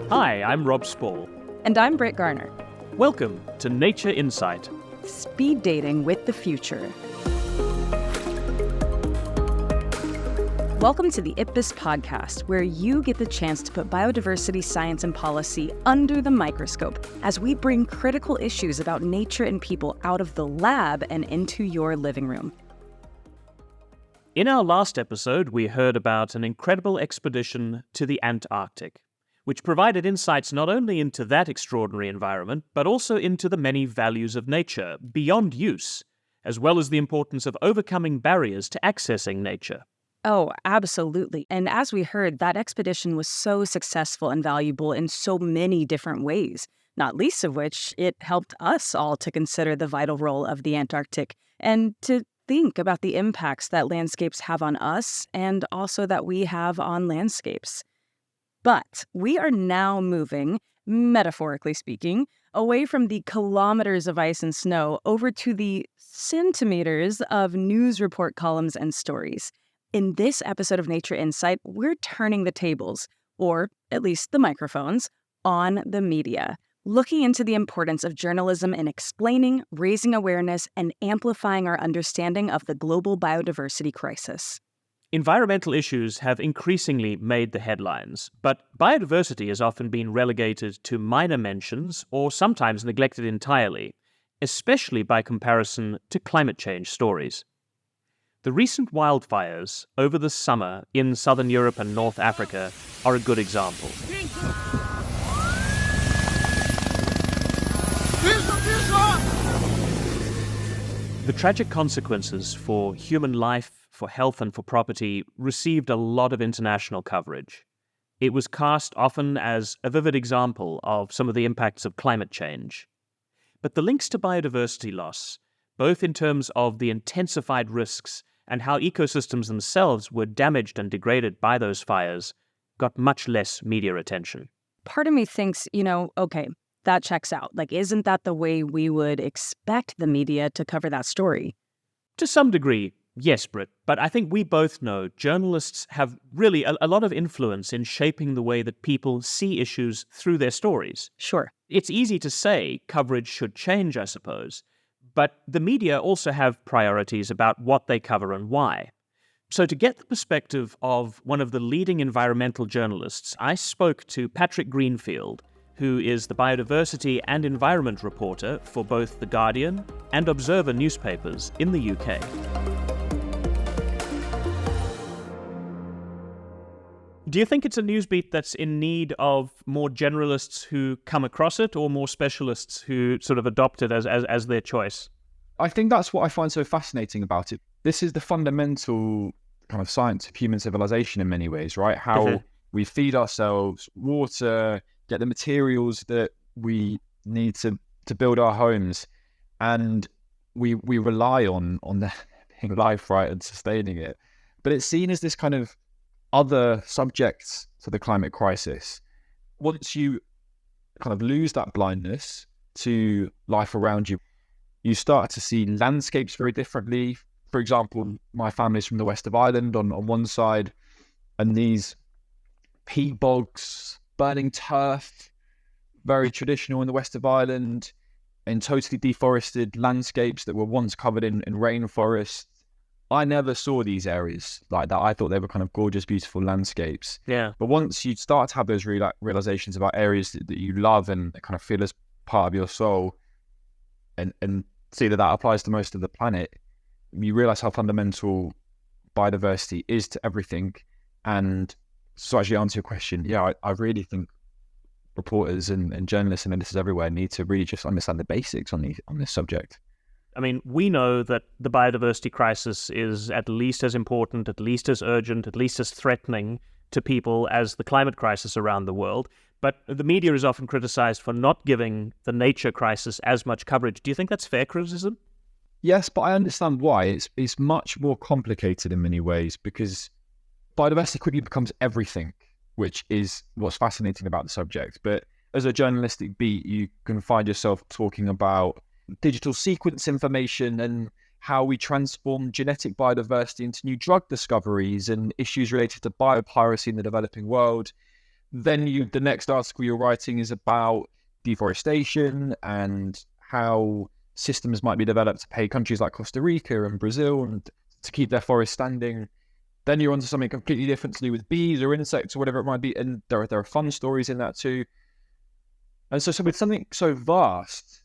Hi, I'm Rob Spall. And I'm Britt Garner. Welcome to Nature Insight. Speed dating with the future. Welcome to the IPBES podcast, where you get the chance to put biodiversity science and policy under the microscope as we bring critical issues about nature and people out of the lab and into your living room. In our last episode, we heard about an incredible expedition to the Antarctic, which provided insights not only into that extraordinary environment, but also into the many values of nature beyond use, as well as the importance of overcoming barriers to accessing nature. Oh, absolutely. And as we heard, that expedition was so successful and valuable in so many different ways, not least of which it helped us all to consider the vital role of the Antarctic and to think about the impacts that landscapes have on us and also that we have on landscapes. But we are now moving, metaphorically speaking, away from the kilometers of ice and snow over to the centimeters of news report columns and stories. In this episode of Nature Insight, we're turning the tables, or at least the microphones, on the media, looking into the importance of journalism in explaining, raising awareness, and amplifying our understanding of the global biodiversity crisis. Environmental issues have increasingly made the headlines, but biodiversity has often been relegated to minor mentions or sometimes neglected entirely, especially by comparison to climate change stories. The recent wildfires over the summer in southern Europe and North Africa are a good example. The tragic consequences for human life, for health and for property received a lot of international coverage. It was cast often as a vivid example of some of the impacts of climate change. But the links to biodiversity loss, both in terms of the intensified risks and how ecosystems themselves were damaged and degraded by those fires, got much less media attention. Part of me thinks, okay, that checks out. Isn't that the way we would expect the media to cover that story? To some degree, yes, Britt, but I think we both know journalists have really a lot of influence in shaping the way that people see issues through their stories. Sure. It's easy to say coverage should change, I suppose, but the media also have priorities about what they cover and why. So to get the perspective of one of the leading environmental journalists, I spoke to Patrick Greenfield, who is the biodiversity and environment reporter for both The Guardian and Observer newspapers in the UK. Do you think it's a newsbeat that's in need of more generalists who come across it or more specialists who sort of adopt it as their choice? I think that's what I find so fascinating about it. This is the fundamental kind of science of human civilization in many ways, right? How we feed ourselves water, get the materials that we need to build our homes, and we rely on being life, right, and sustaining it. But it's seen as this kind of other subjects to the climate crisis. Once you kind of lose that blindness to life around you, you start to see landscapes very differently. For example, my family's from the west of Ireland on one side, and these peat bogs, burning turf, very traditional in the west of Ireland, and totally deforested landscapes that were once covered in rainforest. I never saw these areas like that. I thought they were kind of gorgeous, beautiful landscapes. Yeah. But once you start to have those realizations about areas that you love and kind of feel as part of your soul, and see that applies to most of the planet, you realize how fundamental biodiversity is to everything. And so, actually, answer your question, yeah, I really think reporters and journalists and editors everywhere need to really just understand the basics on this subject. I mean, we know that the biodiversity crisis is at least as important, at least as urgent, at least as threatening to people as the climate crisis around the world. But the media is often criticized for not giving the nature crisis as much coverage. Do you think that's fair criticism? Yes, but I understand why. It's much more complicated in many ways, because biodiversity quickly becomes everything, which is what's fascinating about the subject. But as a journalistic beat, you can find yourself talking about digital sequence information and how we transform genetic biodiversity into new drug discoveries and issues related to biopiracy in the developing world. Then the next article you're writing is about deforestation and how systems might be developed to pay countries like Costa Rica and Brazil and to keep their forests standing. Then you're onto something completely different to do with bees or insects or whatever it might be, and there are fun stories in that too. And so with something so vast,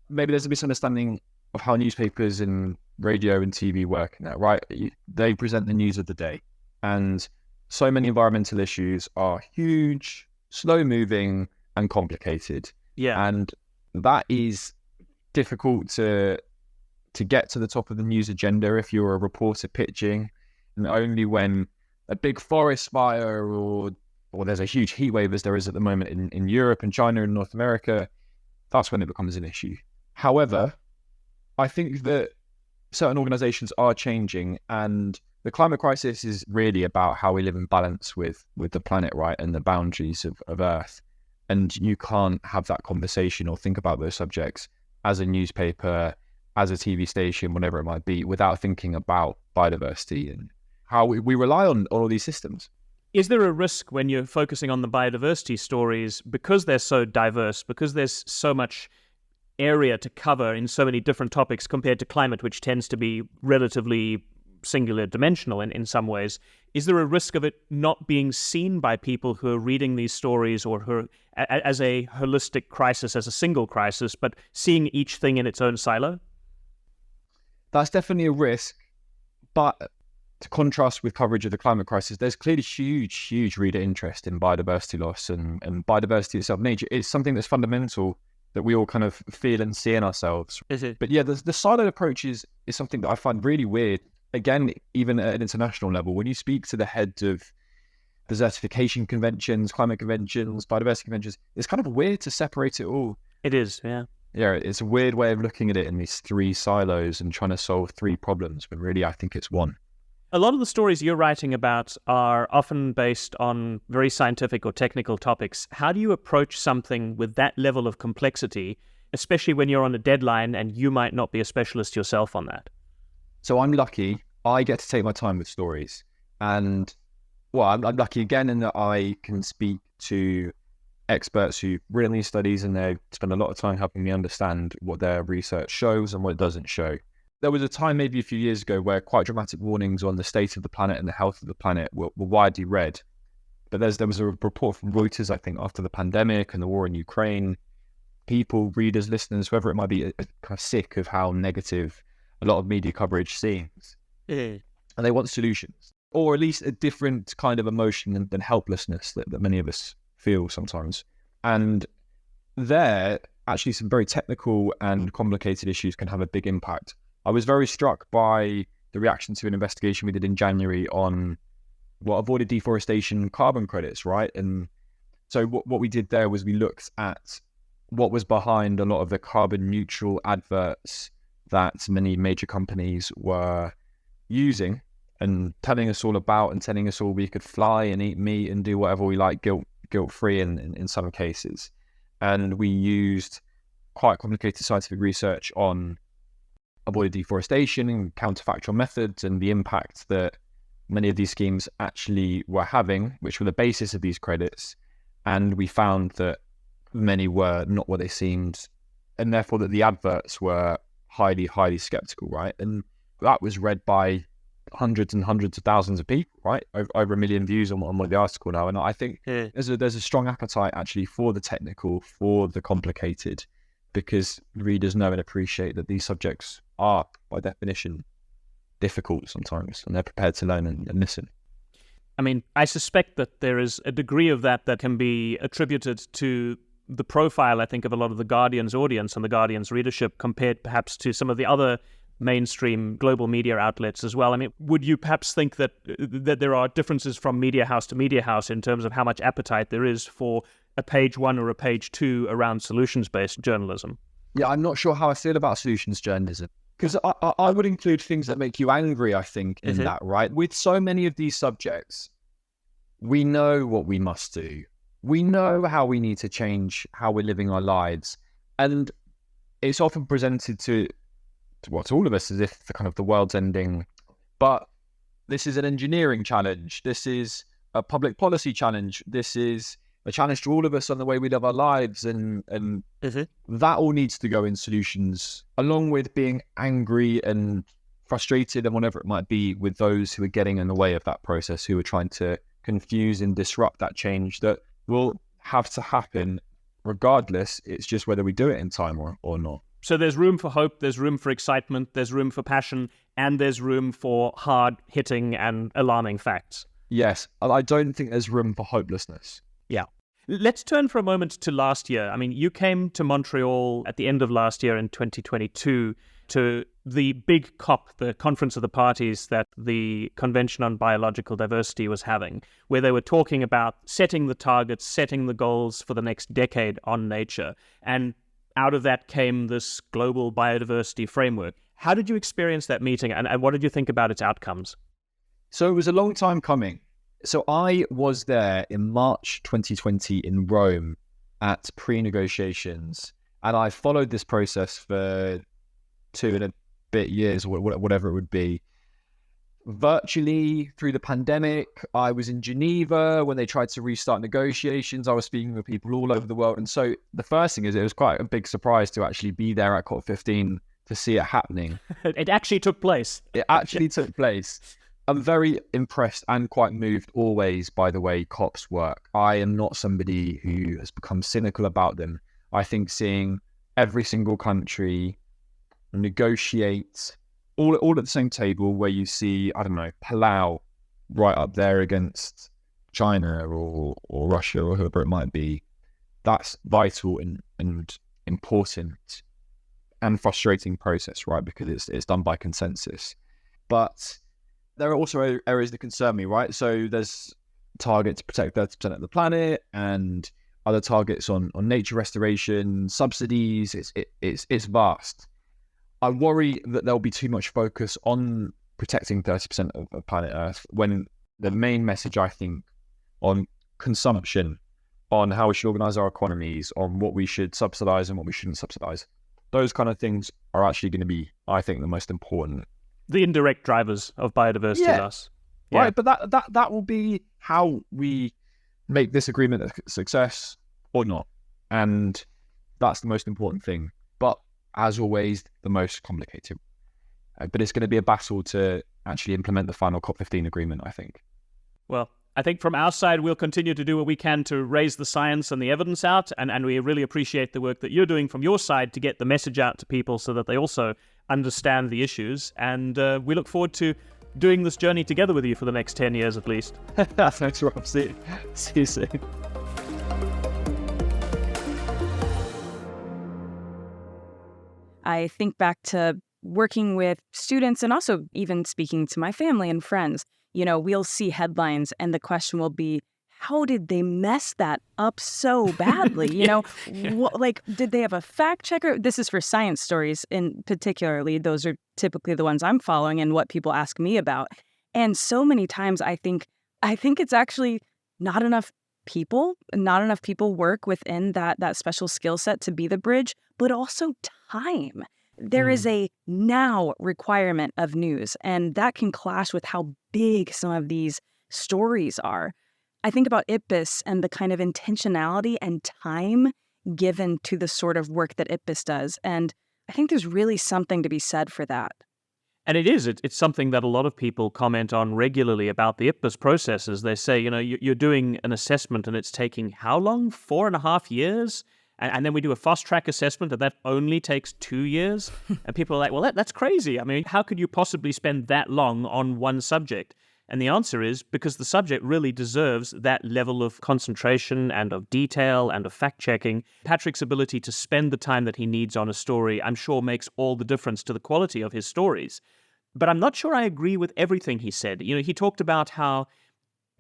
maybe there's a misunderstanding of how newspapers and radio and TV work in that, right? They present the news of the day, and so many environmental issues are huge, slow-moving, and complicated. Yeah, and that is difficult to get to the top of the news agenda if you're a reporter pitching, and only when a big forest fire or there's a huge heat wave as there is at the moment in Europe and China and North America, that's when it becomes an issue. However, I think that certain organizations are changing, and the climate crisis is really about how we live in balance with the planet, right, and the boundaries of Earth. And you can't have that conversation or think about those subjects as a newspaper, as a TV station, whatever it might be, without thinking about biodiversity and how we rely on all these systems. Is there a risk when you're focusing on the biodiversity stories, because they're so diverse, because there's so much area to cover in so many different topics compared to climate, which tends to be relatively singular dimensional in some ways, is there a risk of it not being seen by people who are reading these stories or who are, as a holistic crisis, as a single crisis, but seeing each thing in its own silo? That's definitely a risk, but to contrast with coverage of the climate crisis, there's clearly huge reader interest in biodiversity loss and biodiversity itself. Nature is something that's fundamental that we all kind of feel and see in ourselves. But yeah, the siloed approach is something that I find really weird. Again, even at an international level, when you speak to the heads of desertification conventions, climate conventions, biodiversity conventions, it's kind of weird to separate it all. It is, yeah. Yeah, it's a weird way of looking at it in these three silos and trying to solve three problems, but really I think it's one. A lot of the stories you're writing about are often based on very scientific or technical topics. How do you approach something with that level of complexity, especially when you're on a deadline and you might not be a specialist yourself on that? So I'm lucky. I get to take my time with stories. And, well, I'm lucky again in that I can speak to experts who've written these studies and they spend a lot of time helping me understand what their research shows and what it doesn't show. There was a time maybe a few years ago where quite dramatic warnings on the state of the planet and the health of the planet were widely read. But there was a report from Reuters, I think, after the pandemic and the war in Ukraine. People, readers, listeners, whoever it might be, are kind of sick of how negative a lot of media coverage seems. And they want solutions, or at least a different kind of emotion than helplessness that many of us feel sometimes. And there, actually, some very technical and complicated issues can have a big impact. I was very struck by the reaction to an investigation we did in January on avoided deforestation carbon credits, right? And so what we did there was we looked at what was behind a lot of the carbon neutral adverts that many major companies were using and telling us all about, and telling us all we could fly and eat meat and do whatever we like guilt-free in some cases. And we used quite complicated scientific research on avoided deforestation and counterfactual methods and the impact that many of these schemes actually were having, which were the basis of these credits. And we found that many were not what they seemed, and therefore that the adverts were highly skeptical, right? And that was read by hundreds and hundreds of thousands of people, right? Over 1 million views on the article now. And I think there's a strong appetite actually for the technical, for the complicated, because readers know and appreciate that these subjects are, by definition, difficult sometimes, and they're prepared to learn and listen. I mean, I suspect that there is a degree of that can be attributed to the profile, I think, of a lot of the Guardian's audience and the Guardian's readership compared perhaps to some of the other mainstream global media outlets as well. I mean, would you perhaps think that there are differences from media house to media house in terms of how much appetite there is for a page one or a page two around solutions-based journalism? Yeah, I'm not sure how I feel about solutions journalism, because I would include things that make you angry, I think, in that, right? With so many of these subjects, we know what we must do. We know how we need to change how we're living our lives. And it's often presented to to all of us as if the world's ending. But this is an engineering challenge. This is a public policy challenge. This is a challenge to all of us on the way we live our lives. And that all needs to go in solutions, along with being angry and frustrated and whatever it might be with those who are getting in the way of that process, who are trying to confuse and disrupt that change that will have to happen regardless. It's just whether we do it in time or not. So there's room for hope, there's room for excitement, there's room for passion, and there's room for hard-hitting and alarming facts. Yes, I don't think there's room for hopelessness. Yeah. Let's turn for a moment to last year. I mean, you came to Montreal at the end of last year in 2022 to the big COP, the Conference of the Parties that the Convention on Biological Diversity was having, where they were talking about setting the targets, setting the goals for the next decade on nature. And out of that came this global biodiversity framework. How did you experience that meeting, and what did you think about its outcomes? So it was a long time coming. So I was there in March 2020 in Rome at pre-negotiations, and I followed this process for 2 and a bit years, or whatever it would be. Virtually through the pandemic, I was in Geneva when they tried to restart negotiations. I was speaking with people all over the world. And so the first thing is, it was quite a big surprise to actually be there at COP15 to see it happening. It actually took place. It actually took place. I'm very impressed and quite moved always by the way COPs work. I am not somebody who has become cynical about them. I think seeing every single country negotiate all at the same table, where you see, I don't know, Palau right up there against China or Russia or whoever it might be, that's vital and important and frustrating process, right? Because it's done by consensus. But there are also areas that concern me, right? So there's target to protect 30% of the planet and other targets on nature restoration, subsidies. It's vast. I worry that there'll be too much focus on protecting 30% of planet Earth, when the main message, I think, on consumption, on how we should organize our economies, on what we should subsidize and what we shouldn't subsidize, those kind of things are actually going to be, I think, the most important. The indirect drivers of biodiversity loss. Yeah. Right, but that will be how we make this agreement a success or not. And that's the most important thing. But as always, the most complicated. But it's going to be a battle to actually implement the final COP15 agreement, I think. Well, I think from our side, we'll continue to do what we can to raise the science and the evidence out, and we really appreciate the work that you're doing from your side to get the message out to people so that they also understand the issues. And we look forward to doing this journey together with you for the next 10 years at least. Thanks, Rob. See you soon. I think back to working with students and also even speaking to my family and friends. You know, we'll see headlines and the question will be, how did they mess that up so badly? You know, did they have a fact checker? This is for science stories in particularly. Those are typically the ones I'm following and what people ask me about. And so many times I think it's actually not enough people work within that special skill set to be the bridge, but also time. There is a now requirement of news, and that can clash with how big some of these stories are. I think about IPBES and the kind of intentionality and time given to the sort of work that IPBES does, and I think there's really something to be said for that. And it's something that a lot of people comment on regularly about the IPBES processes. They say, you know, you're doing an assessment and it's taking how long? 4.5 years? And then we do a fast track assessment and that only takes 2 years. And people are like, well, that's crazy. I mean, how could you possibly spend that long on one subject? And the answer is because the subject really deserves that level of concentration and of detail and of fact-checking. Patrick's ability to spend the time that he needs on a story, I'm sure, makes all the difference to the quality of his stories. But I'm not sure I agree with everything he said. You know, he talked about how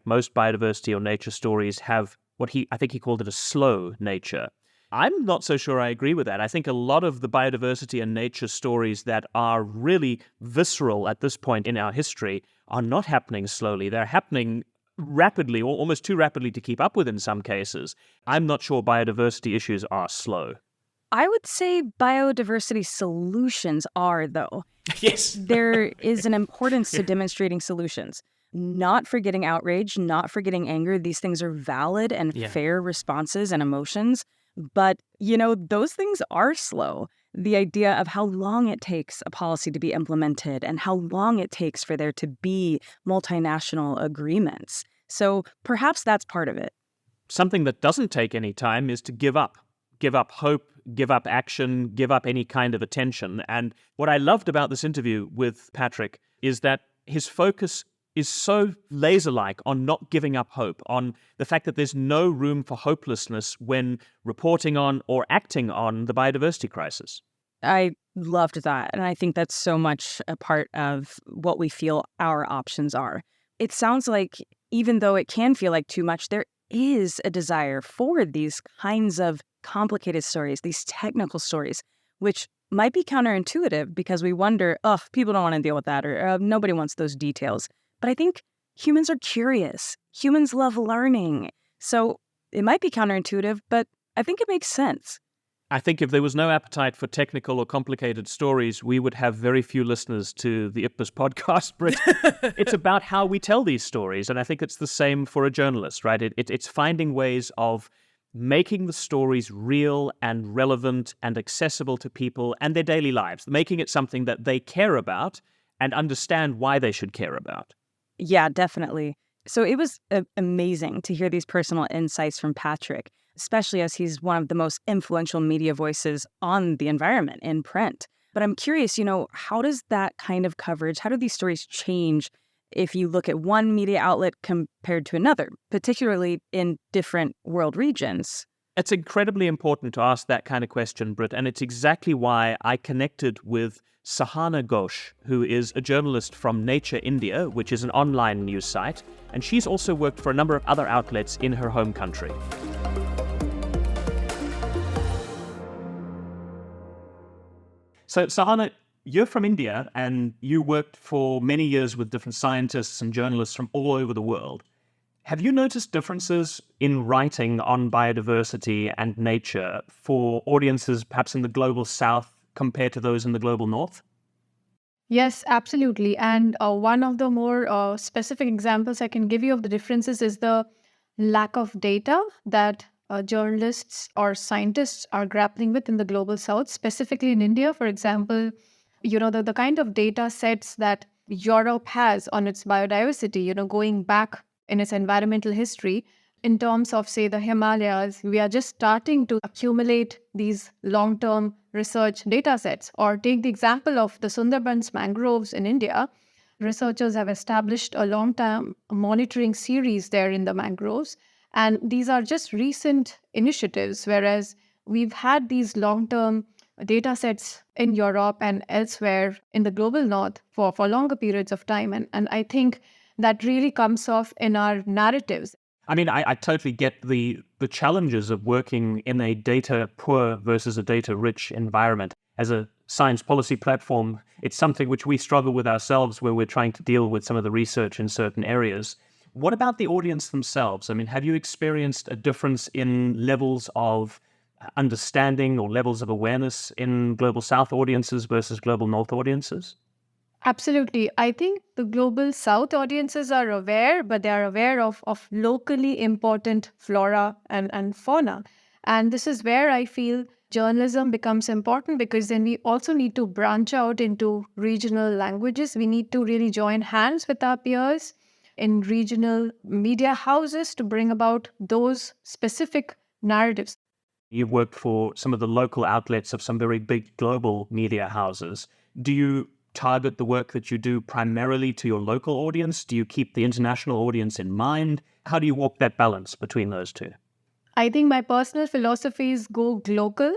most biodiversity or nature stories have I think he called it a slow nature. I'm not so sure I agree with that. I think a lot of the biodiversity and nature stories that are really visceral at this point in our history are not happening slowly. They're happening rapidly, or almost too rapidly to keep up with in some cases. I'm not sure biodiversity issues are slow. I would say biodiversity solutions are, though. Yes. There is an importance to demonstrating solutions, not forgetting outrage, not forgetting anger. These things are valid and fair responses and emotions. But, those things are slow. The idea of how long it takes a policy to be implemented and how long it takes for there to be multinational agreements. So perhaps that's part of it. Something that doesn't take any time is to give up. Give up hope, give up action, give up any kind of attention. And what I loved about this interview with Patrick is that his focus is so laser-like on not giving up hope, on the fact that there's no room for hopelessness when reporting on or acting on the biodiversity crisis. I loved that. And I think that's so much a part of what we feel our options are. It sounds like even though it can feel like too much, there is a desire for these kinds of complicated stories, these technical stories, which might be counterintuitive because we wonder, people don't want to deal with that, or nobody wants those details. But I think humans are curious. Humans love learning. So it might be counterintuitive, but I think it makes sense. I think if there was no appetite for technical or complicated stories, we would have very few listeners to the IPBES podcast, Britt. It's about how we tell these stories, and I think it's the same for a journalist, right? It's finding ways of making the stories real and relevant and accessible to people and their daily lives, making it something that they care about and understand why they should care about. Yeah, definitely. So it was amazing to hear these personal insights from Patrick, especially as he's one of the most influential media voices on the environment in print. But I'm curious, how does that kind of coverage, how do these stories change if you look at one media outlet compared to another, particularly in different world regions? It's incredibly important to ask that kind of question, Britt, and it's exactly why I connected with Sahana Ghosh, who is a journalist from Nature India, which is an online news site, and she's also worked for a number of other outlets in her home country. So, Sahana, you're from India, and you worked for many years with different scientists and journalists from all over the world. Have you noticed differences in writing on biodiversity and nature for audiences perhaps in the global south compared to those in the global north? Yes, absolutely. And one of the more specific examples I can give you of the differences is the lack of data that journalists or scientists are grappling with in the global south, specifically in India. For example, the kind of data sets that Europe has on its biodiversity, going back in its environmental history, in terms of, say, the Himalayas, we are just starting to accumulate these long-term research data sets. Or take the example of the Sundarbans mangroves in India. Researchers have established a long-term monitoring series there in the mangroves. And these are just recent initiatives, whereas we've had these long-term data sets in Europe and elsewhere in the global north for longer periods of time. And I think that really comes off in our narratives. I mean, I totally get the challenges of working in a data-poor versus a data-rich environment. As a science policy platform, it's something which we struggle with ourselves where we're trying to deal with some of the research in certain areas. What about the audience themselves? I mean, have you experienced a difference in levels of understanding or levels of awareness in Global South audiences versus Global North audiences? Absolutely. I think the global south audiences are aware, but they are aware of locally important flora and fauna. And this is where I feel journalism becomes important, because then we also need to branch out into regional languages. We need to really join hands with our peers in regional media houses to bring about those specific narratives. You've worked for some of the local outlets of some very big global media houses. Do you target the work that you do primarily to your local audience? Do you keep the international audience in mind? How do you walk that balance between those two? I think my personal philosophy is go global,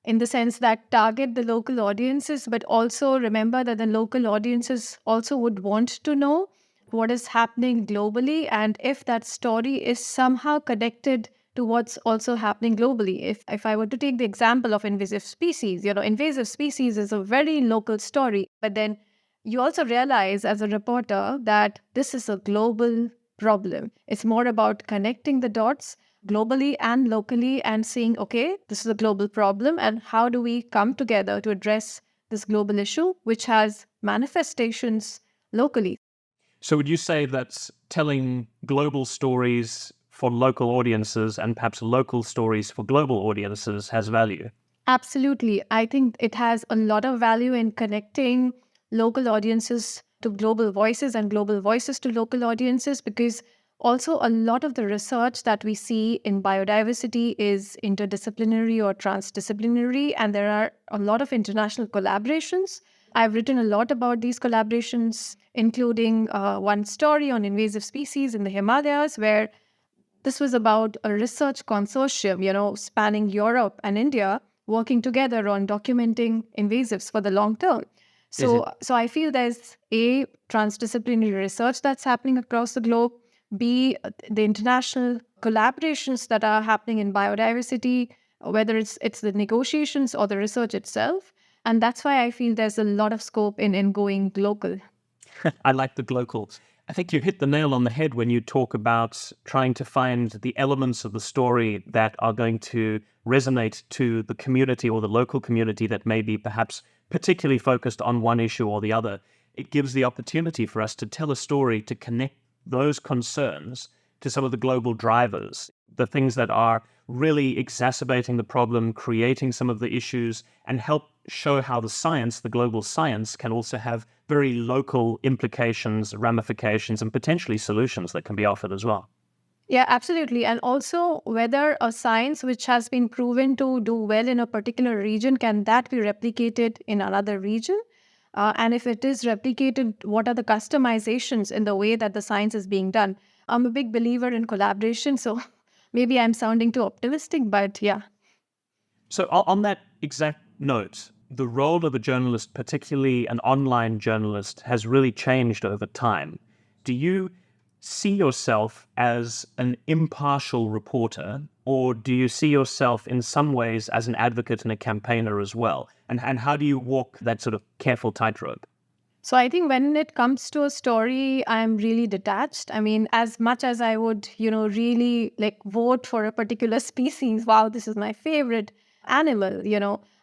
in the sense that target the local audiences, but also remember that the local audiences also would want to know what is happening globally, and if that story is somehow connected to what's also happening globally. If I were to take the example of invasive species, invasive species is a very local story, but then you also realize as a reporter that this is a global problem. It's more about connecting the dots globally and locally and saying, okay, this is a global problem, and how do we come together to address this global issue, which has manifestations locally? So would you say that telling global stories for local audiences and perhaps local stories for global audiences has value? Absolutely. I think it has a lot of value in connecting local audiences to global voices and global voices to local audiences, because also a lot of the research that we see in biodiversity is interdisciplinary or transdisciplinary, and there are a lot of international collaborations. I've written a lot about these collaborations, including one story on invasive species in the Himalayas, where this was about a research consortium, spanning Europe and India, working together on documenting invasives for the long term. So I feel there's A, transdisciplinary research that's happening across the globe, B, the international collaborations that are happening in biodiversity, whether it's the negotiations or the research itself. And that's why I feel there's a lot of scope in going global. I like the glocals. I think you hit the nail on the head when you talk about trying to find the elements of the story that are going to resonate to the community or the local community that may be perhaps particularly focused on one issue or the other. It gives the opportunity for us to tell a story to connect those concerns to some of the global drivers, the things that are really exacerbating the problem, creating some of the issues, and help show how the science, the global science, can also have very local implications, ramifications, and potentially solutions that can be offered as well. Yeah, absolutely. And also whether a science which has been proven to do well in a particular region, can that be replicated in another region? And if it is replicated, what are the customizations in the way that the science is being done? I'm a big believer in collaboration, so maybe I'm sounding too optimistic, but yeah. So on that exact note, the role of a journalist, particularly an online journalist, has really changed over time. Do you see yourself as an impartial reporter, or do you see yourself in some ways as an advocate and a campaigner as well? And how do you walk that sort of careful tightrope? So I think when it comes to a story, I'm really detached. I mean, as much as I would, really like vote for a particular species, wow, this is my favorite animal.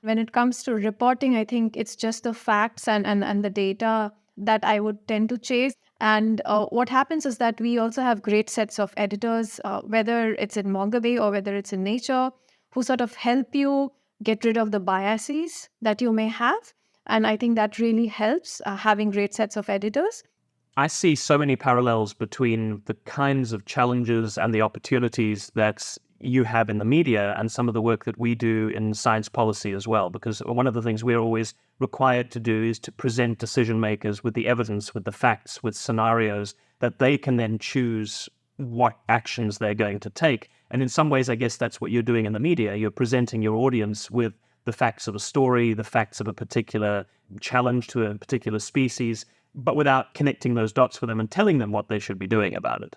When it comes to reporting, I think it's just the facts and the data that I would tend to chase. And what happens is that we also have great sets of editors, whether it's in Mongabay or whether it's in Nature, who sort of help you get rid of the biases that you may have. And I think that really helps, having great sets of editors. I see so many parallels between the kinds of challenges and the opportunities that you have in the media and some of the work that we do in science policy as well, because one of the things we're always required to do is to present decision makers with the evidence, with the facts, with scenarios that they can then choose what actions they're going to take. And in some ways, I guess that's what you're doing in the media. You're presenting your audience with the facts of a story, the facts of a particular challenge to a particular species, but without connecting those dots for them and telling them what they should be doing about it.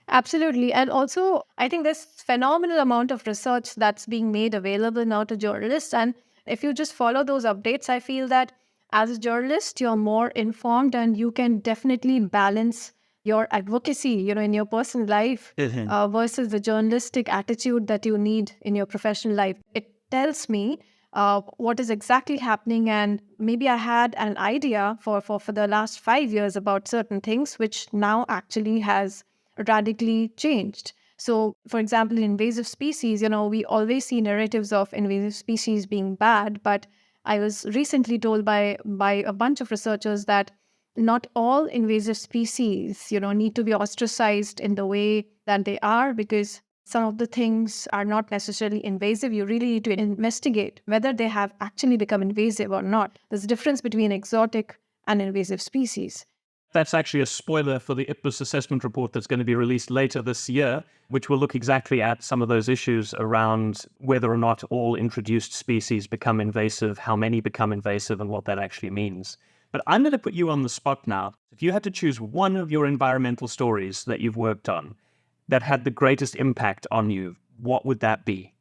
Absolutely. And also, I think there's phenomenal amount of research that's being made available now to journalists. And if you just follow those updates, I feel that as a journalist, you're more informed and you can definitely balance your advocacy, in your personal life versus the journalistic attitude that you need in your professional life. It tells me what is exactly happening, and maybe I had an idea for the last 5 years about certain things, which now actually has radically changed. So, for example, in invasive species, we always see narratives of invasive species being bad, but I was recently told by a bunch of researchers that not all invasive species, need to be ostracized in the way that they are, because some of the things are not necessarily invasive. You really need to investigate whether they have actually become invasive or not. There's a difference between exotic and invasive species. That's actually a spoiler for the IPBES assessment report that's going to be released later this year, which will look exactly at some of those issues around whether or not all introduced species become invasive, how many become invasive, and what that actually means. But I'm going to put you on the spot now. If you had to choose one of your environmental stories that you've worked on that had the greatest impact on you, what would that be?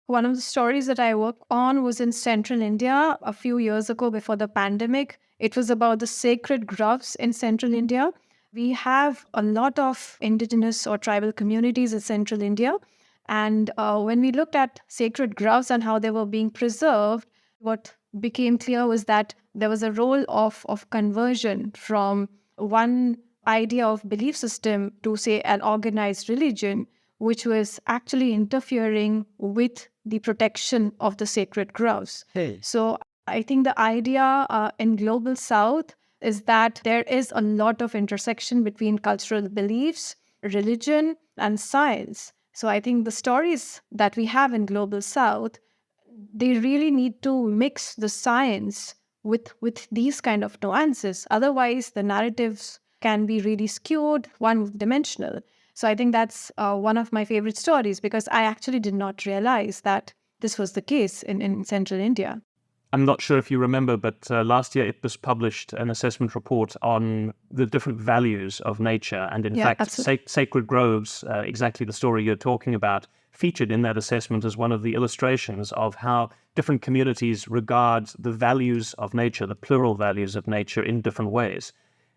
One of the stories that I worked on was in central India a few years ago before the pandemic. It was about the sacred groves in central India. We have a lot of indigenous or tribal communities in central India. And when we looked at sacred groves and how they were being preserved, what became clear was that there was a role of conversion from one idea of belief system to, say, an organized religion, which was actually interfering with the protection of the sacred groves. So I think the idea in Global South is that there is a lot of intersection between cultural beliefs, religion, and science. So I think the stories that we have in Global South, they really need to mix the science with these kind of nuances. Otherwise, the narratives can be really skewed, one-dimensional. So I think that's one of my favorite stories, because I actually did not realize that this was the case in central India. I'm not sure if you remember, but last year IPBES published an assessment report on the different values of nature. And in fact, sacred groves, exactly the story you're talking about, featured in that assessment as one of the illustrations of how different communities regard the values of nature, the plural values of nature, in different ways.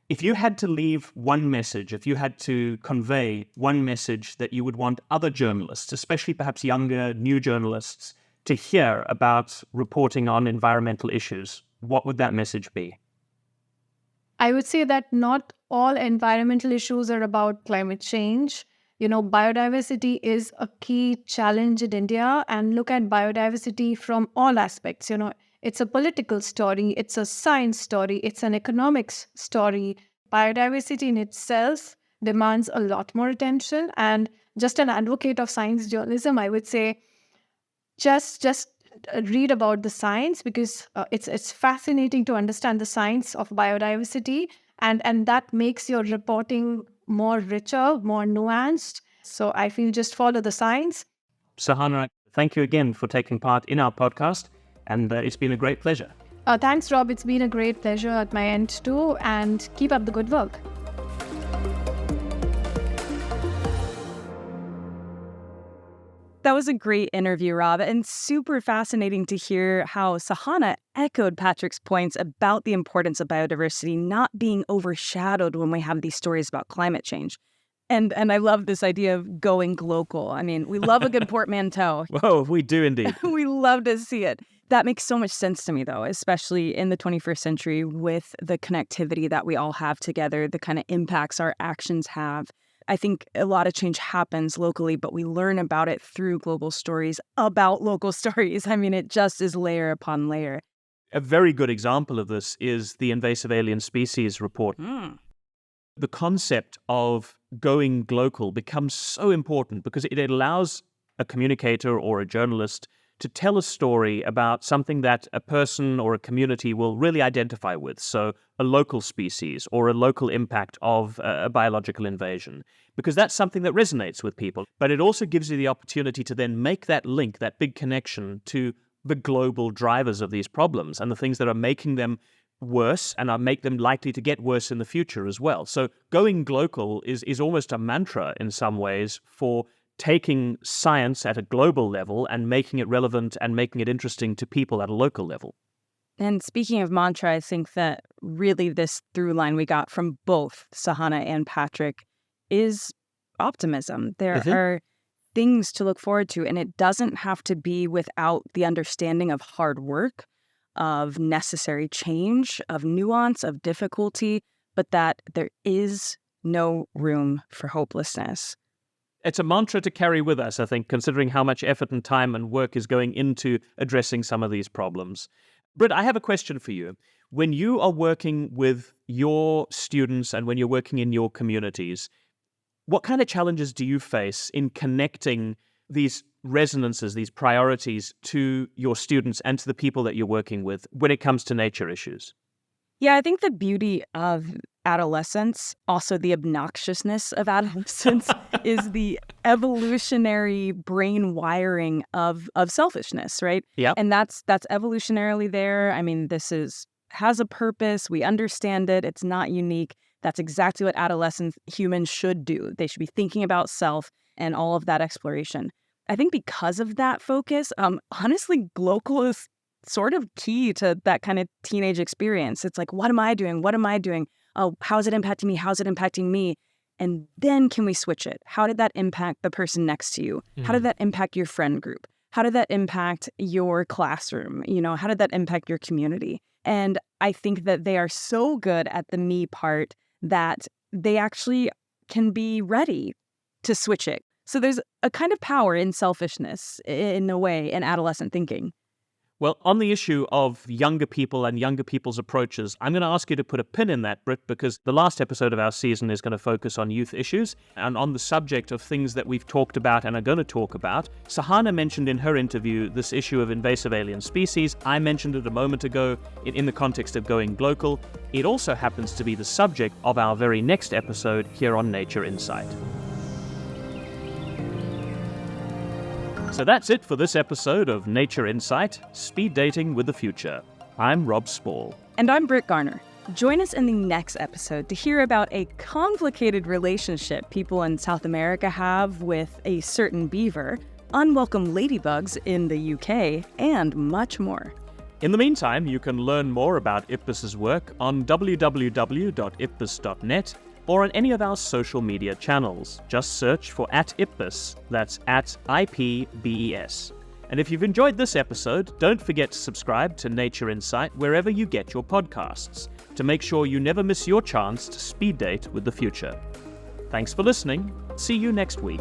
If you had to leave one message, if you had to convey one message that you would want other journalists, especially perhaps younger, new journalists, to hear about reporting on environmental issues, what would that message be? I would say that not all environmental issues are about climate change. Biodiversity is a key challenge in India, and look at biodiversity from all aspects. It's a political story, it's a science story, it's an economics story. Biodiversity in itself demands a lot more attention. And just an advocate of science journalism, I would say, just read about the science, because it's fascinating to understand the science of biodiversity, and that makes your reporting more richer, more nuanced. So I feel just follow the science. Sahana, thank you again for taking part in our podcast, and it's been a great pleasure. Thanks, Rob. It's been a great pleasure at my end too, and keep up the good work. That was a great interview, Rob, and super fascinating to hear how Sahana echoed Patrick's points about the importance of biodiversity not being overshadowed when we have these stories about climate change. And I love this idea of going global. I mean, we love a good portmanteau. Whoa, we do indeed. We love to see it. That makes so much sense to me, though, especially in the 21st century with the connectivity that we all have together, the kind of impacts our actions have. I think a lot of change happens locally, but we learn about it through global stories about local stories. I mean, it just is layer upon layer. A very good example of this is the Invasive Alien Species report. The concept of going global becomes so important because it allows a communicator or a journalist to tell a story about something that a person or a community will really identify with. So a local species or a local impact of a biological invasion, because that's something that resonates with people. But it also gives you the opportunity to then make that link, that big connection to the global drivers of these problems and the things that are making them worse and make them likely to get worse in the future as well. So going global is almost a mantra in some ways for taking science at a global level and making it relevant and making it interesting to people at a local level. And speaking of mantra, I think that really this through line we got from both Sahana and Patrick is optimism. There are things to look forward to, and it doesn't have to be without the understanding of hard work, of necessary change, of nuance, of difficulty, but that there is no room for hopelessness. It's a mantra to carry with us, I think, considering how much effort and time and work is going into addressing some of these problems. Britt, I have a question for you. When you are working with your students and when you're working in your communities, what kind of challenges do you face in connecting these resonances, these priorities to your students and to the people that you're working with when it comes to nature issues? Yeah, I think the beauty of adolescence, also the obnoxiousness of adolescence, is the evolutionary brain wiring of selfishness, right? Yeah. And that's evolutionarily there. I mean, has a purpose. We understand it. It's not unique. That's exactly what adolescent humans should do. They should be thinking about self and all of that exploration. I think because of that focus, honestly, global is sort of key to that kind of teenage experience. It's like, what am I doing? What am I doing? oh, how is it impacting me? How's it impacting me? And then can we switch it? How did that impact the person next to you? How did that impact your friend group? How did that impact your classroom? How did that impact your community? And I think that they are so good at the me part that they actually can be ready to switch it. So there's a kind of power in selfishness, in a way, in adolescent thinking. Well, on the issue of younger people and younger people's approaches, I'm going to ask you to put a pin in that, Britt, because the last episode of our season is going to focus on youth issues. And on the subject of things that we've talked about and are going to talk about, Sahana mentioned in her interview this issue of invasive alien species. I mentioned it a moment ago in the context of going global. It also happens to be the subject of our very next episode here on Nature Insight. So that's it for this episode of Nature Insight, Speed Dating with the Future. I'm Rob Spall. And I'm Britt Garner. Join us in the next episode to hear about a complicated relationship people in South America have with a certain beaver, unwelcome ladybugs in the UK, and much more. In the meantime, you can learn more about IPBES's work on www.ipbes.net or on any of our social media channels. Just search for @IPBES, that's @IPBES. And if you've enjoyed this episode, don't forget to subscribe to Nature Insight wherever you get your podcasts to make sure you never miss your chance to speed date with the future. Thanks for listening. See you next week.